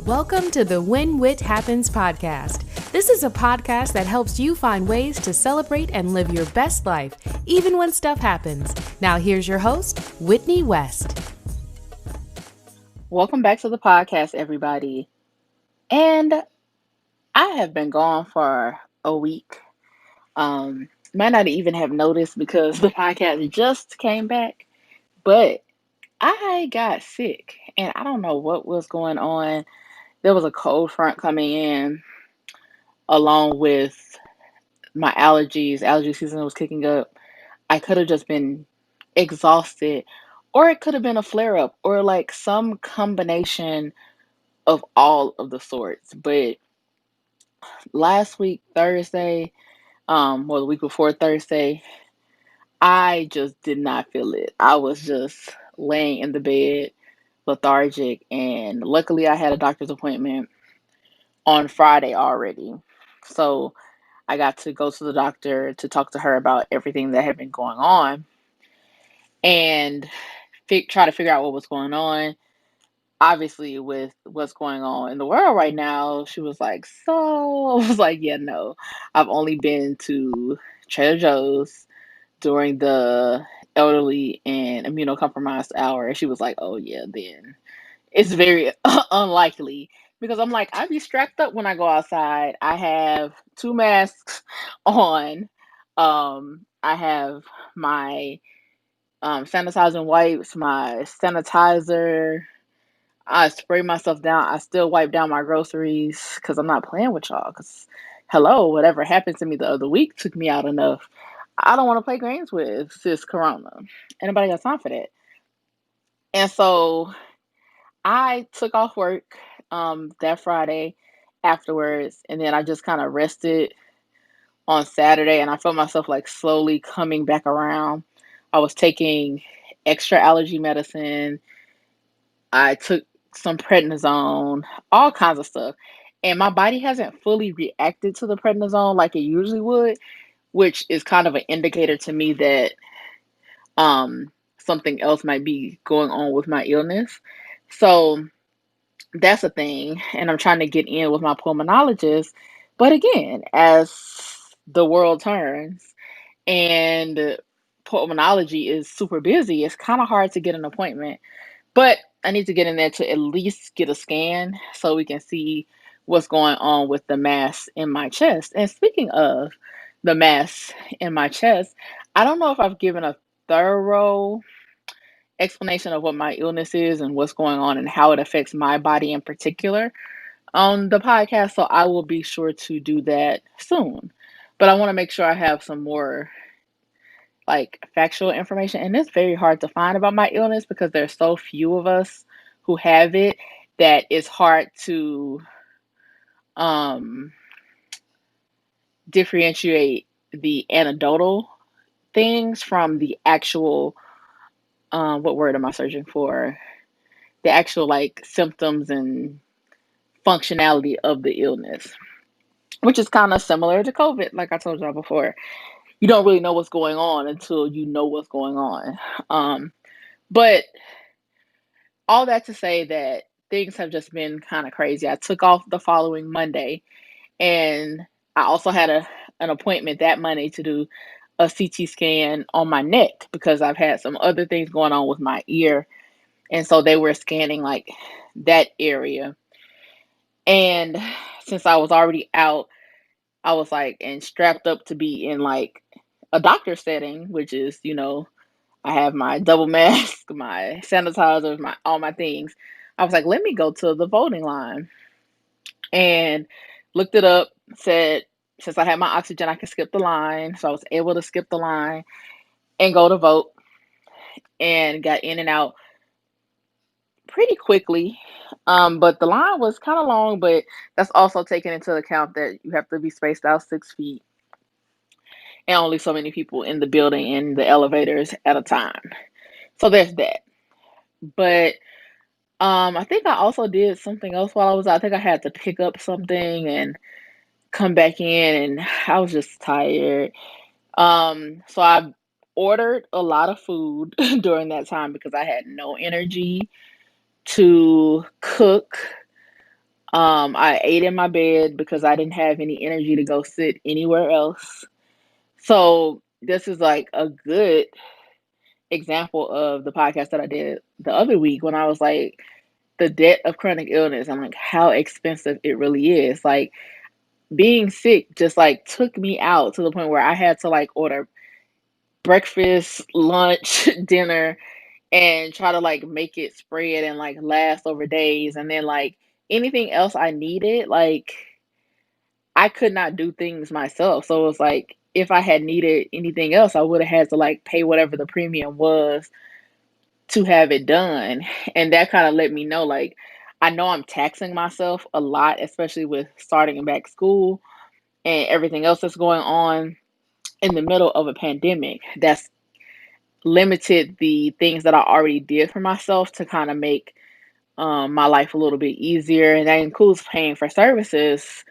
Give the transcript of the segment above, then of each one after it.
Welcome to the When Wit Happens podcast. This is a podcast that helps you find ways to celebrate and live your best life, even when stuff happens. Now here's your host, Whitney West. Welcome back to the podcast, everybody. And I have been gone for a week. Might not even have noticed because the podcast just came back, but I got sick and I don't know what was going on. There was a cold front coming in along with my allergies. Allergy season was kicking up. I could have just been exhausted, or it could have been a flare up, or like some combination of all of the sorts. But last week, Thursday, or the week before Thursday, I just did not feel it. I was just laying in the bed, lethargic, and luckily I had a doctor's appointment on Friday already. So I got to go to the doctor to talk to her about everything that had been going on and try to figure out what was going on. Obviously, with what's going on in the world right now, she was like, so I was like, yeah, no, I've only been to Trader Joe's during the elderly and immunocompromised hour. And she was like, oh, yeah, then it's very unlikely because I'm like, I be strapped up when I go outside. I have two masks on. I have my sanitizing wipes, my sanitizer. I spray myself down. I still wipe down my groceries because I'm not playing with y'all. Because, hello, whatever happened to me the other week took me out enough. I don't want to play games with sis Corona. Anybody got time for that? And so I took off work that Friday afterwards, and then I just kind of rested on Saturday, and I felt myself like slowly coming back around. I was taking extra allergy medicine. I took some prednisone, all kinds of stuff. And my body hasn't fully reacted to the prednisone like it usually would, which is kind of an indicator to me that something else might be going on with my illness. So that's a thing. And I'm trying to get in with my pulmonologist. But again, as the world turns and pulmonology is super busy, it's kind of hard to get an appointment. But I need to get in there to at least get a scan so we can see what's going on with the mass in my chest. And speaking of the mass in my chest, I don't know if I've given a thorough explanation of what my illness is and what's going on and how it affects my body in particular on the podcast. So I will be sure to do that soon. But I want to make sure I have some more like factual information, and it's very hard to find about my illness because there's so few of us who have it that it's hard to um differentiate the anecdotal things from the actual what word am I searching for, the actual like symptoms and functionality of the illness, which is kind of similar to COVID. Like I told y'all before, you don't really know what's going on until you know what's going on. But all that to say that things have just been kind of crazy. I took off the following Monday, and I also had an appointment that Monday to do a CT scan on my neck because I've had some other things going on with my ear, and so they were scanning like that area. And since I was already out, I was like and strapped up to be in like a doctor setting, which is, I have my double mask, my sanitizer, my all my things. I was like, let me go to the voting line and looked it up, said since I had my oxygen, I could skip the line. So I was able to skip the line and go to vote and got in and out pretty quickly. But the line was kind of long, but that's also taking into account that you have to be spaced out 6 feet and only so many people in the building in the elevators at a time. So there's that. But I think I also did something else while I was out. I think I had to pick up something and come back in, and I was just tired. So I ordered a lot of food during that time because I had no energy to cook I ate in my bed because I didn't have any energy to go sit anywhere else. So this is like a good example of the podcast that I did the other week when I was like, the debt of chronic illness and like how expensive it really is. Like being sick just like took me out to the point where I had to like order breakfast, lunch, dinner, and try to like make it spread and like last over days. And then like anything else I needed, like I could not do things myself. So it was like if I had needed anything else, I would have had to like pay whatever the premium was to have it done. And that kind of let me know like I know I'm taxing myself a lot, especially with starting back school and everything else that's going on in the middle of a pandemic. That's limited the things that I already did for myself to kind of make my life a little bit easier. And that includes paying for services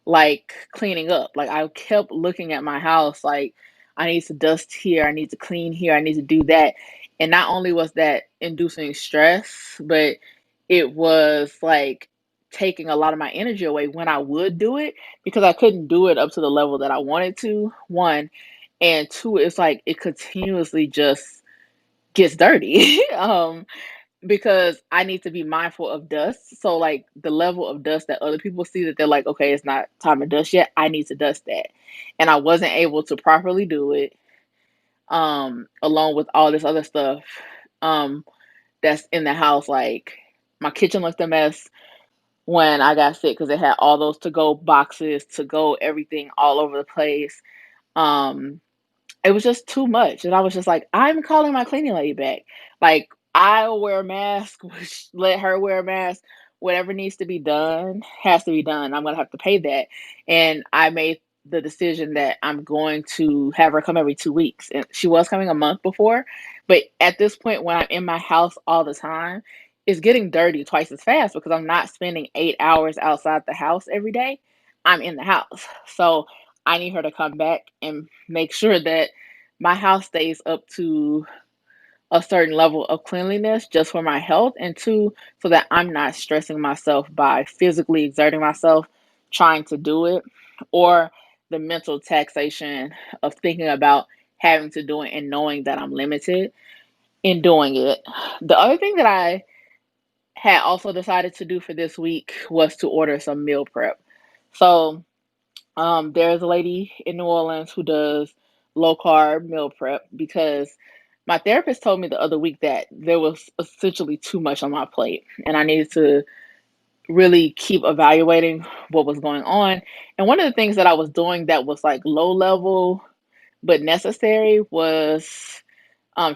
like cleaning up. Like I kept looking at my house like I need to dust here, I need to clean here, I need to do that. And not only was that inducing stress, but it was like taking a lot of my energy away when I would do it because I couldn't do it up to the level that I wanted to. One, and two, it's like it continuously just gets dirty. Because I need to be mindful of dust. So like the level of dust that other people see that they're like, okay, it's not time to dust yet. I need to dust that. And I wasn't able to properly do it, along with all this other stuff um that's in the house. Like my kitchen looked a mess when I got sick because it had all those to go boxes, to go everything all over the place. Um it was just too much. And I was just like, I'm calling my cleaning lady back. Like, I'll wear a mask, let her wear a mask. Whatever needs to be done has to be done. I'm going to have to pay that. And I made the decision that I'm going to have her come every 2 weeks. And she was coming a month before. But at this point, when I'm in my house all the time, it's getting dirty twice as fast because I'm not spending 8 hours outside the house every day. I'm in the house. So I need her to come back and make sure that my house stays up to a certain level of cleanliness just for my health, and two, so that I'm not stressing myself by physically exerting myself trying to do it, or the mental taxation of thinking about having to do it and knowing that I'm limited in doing it. The other thing that I had also decided to do for this week was to order some meal prep. So there's a lady in New Orleans who does low carb meal prep because my therapist told me the other week that there was essentially too much on my plate and I needed to really keep evaluating what was going on. And one of the things that I was doing that was like low level but necessary was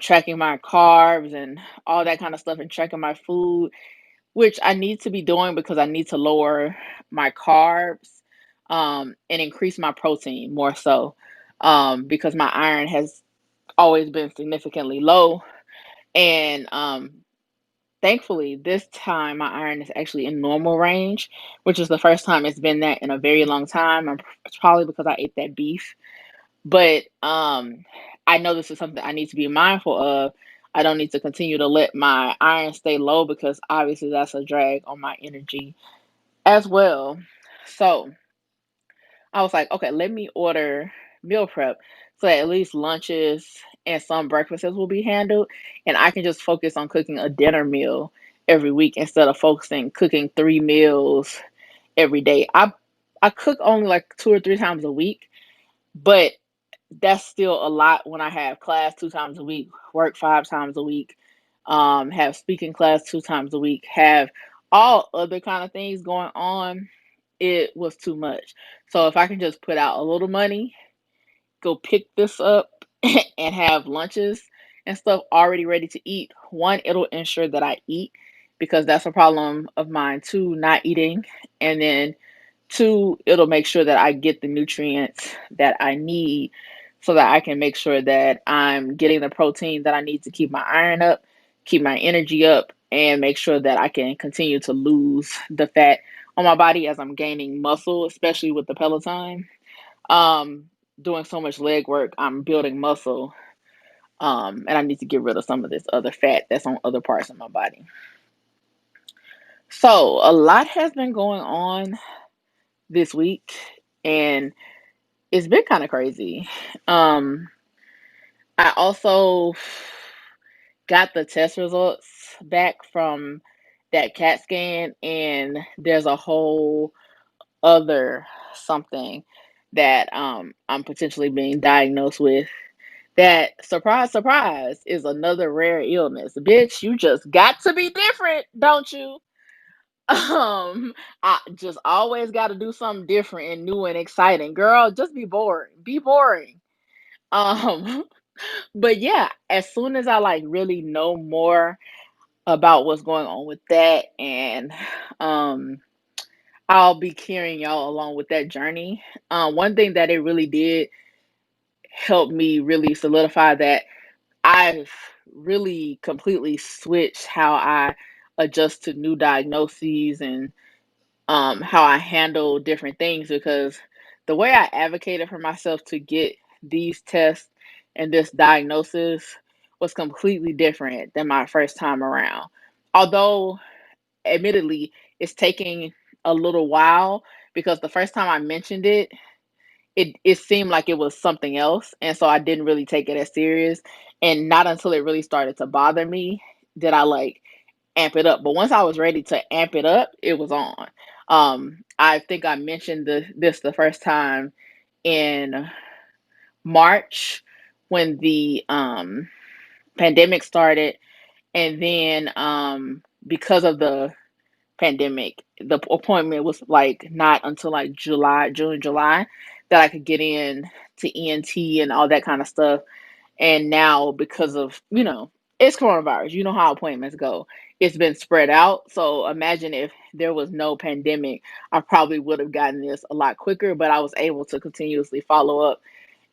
tracking my carbs and all that kind of stuff and tracking my food, which I need to be doing because I need to lower my carbs and increase my protein more so because my iron has always been significantly low. And thankfully, this time my iron is actually in normal range, which is the first time it's been that in a very long time. It's probably because I ate that beef. But I know this is something I need to be mindful of. I don't need to continue to let my iron stay low because obviously that's a drag on my energy as well. So I was like, okay, let me order meal prep so that at least lunches and some breakfasts will be handled. And I can just focus on cooking a dinner meal every week instead of focusing cooking 3 meals every day. I cook only like 2 or 3 times a week, but that's still a lot when I have class 2 times a week, work 5 times a week, have speaking class 2 times a week, have all other kind of things going on. It was too much. So if I can just put out a little money, go pick this up and have lunches and stuff already ready to eat, one, it'll ensure that I eat because that's a problem of mine too, not eating. And then two, it'll make sure that I get the nutrients that I need so that I can make sure that I'm getting the protein that I need to keep my iron up, keep my energy up, and make sure that I can continue to lose the fat on my body as I'm gaining muscle, especially with the Peloton. Um, Doing so much leg work, I'm building muscle, and I need to get rid of some of this other fat that's on other parts of my body. So, a lot has been going on this week, and it's been kind of crazy. Um, I also got the test results back from that CAT scan, and there's a whole other something that I'm potentially being diagnosed with. That surprise, surprise, is another rare illness. Bitch, you just got to be different, don't you? Um, I just always got to do something different and new and exciting. Girl, just be boring. Be boring. Um, but yeah, as soon as I like really know more about what's going on with that, and um I'll be carrying y'all along with that journey. One thing that it really did help me really solidify that I've really completely switched how I adjust to new diagnoses and how I handle different things, because the way I advocated for myself to get these tests and this diagnosis was completely different than my first time around. Although, admittedly, it's taking a little while, because the first time I mentioned it, it seemed like it was something else, and so I didn't really take it as serious. And not until it really started to bother me did I like amp it up. But once I was ready to amp it up, it was on. I think I mentioned this the first time in March when the pandemic started, and then because of the pandemic, the appointment was like not until like June, July, that I could get in to ENT and all that kind of stuff. And now, because of, it's coronavirus, you know how appointments go. It's been spread out. So imagine if there was no pandemic, I probably would have gotten this a lot quicker, but I was able to continuously follow up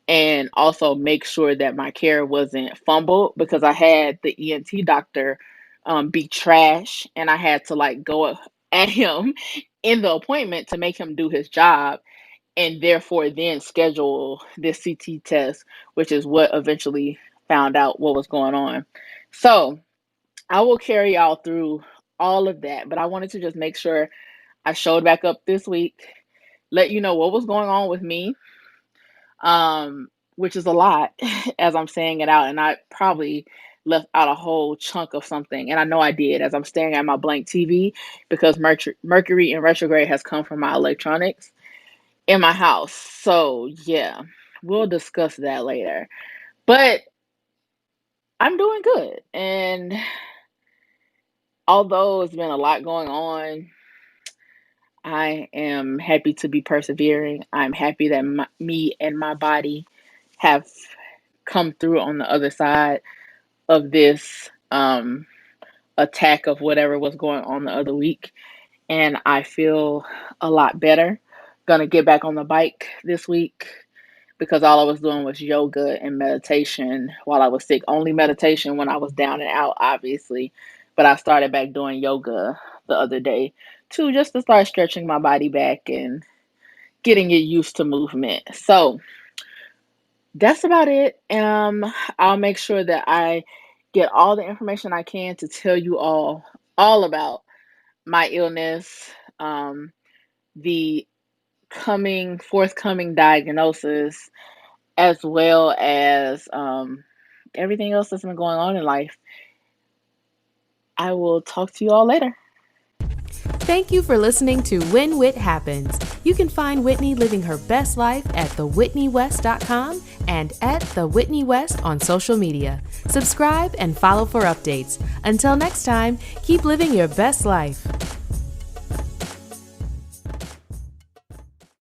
and also make sure that my care wasn't fumbled, because I had the ENT doctor be trash, and I had to like go at him in the appointment to make him do his job, and therefore then schedule this CT test, which is what eventually found out what was going on. So I will carry y'all through all of that, but I wanted to just make sure I showed back up this week, let you know what was going on with me, which is a lot as I'm saying it out, and I probably left out a whole chunk of something, and I know I did, as I'm staring at my blank TV, because Mercury in retrograde has come from my electronics in my house. So yeah, we'll discuss that later. But I'm doing good. And although it's been a lot going on, I am happy to be persevering. I'm happy that me and my body have come through on the other side of this attack of whatever was going on the other week. And I feel a lot better. Gonna get back on the bike this week, because all I was doing was yoga and meditation while I was sick. Only meditation when I was down and out, obviously. But I started back doing yoga the other day too, just to start stretching my body back and getting it used to movement. So that's about it. I'll make sure that I get all the information I can to tell you all about my illness, the forthcoming diagnosis, as well as everything else that's been going on in life. I will talk to you all later. Thank you for listening to When Wit Happens. You can find Whitney living her best life at thewhitneywest.com and at The Whitney West on social media. Subscribe and follow for updates. Until next time, keep living your best life.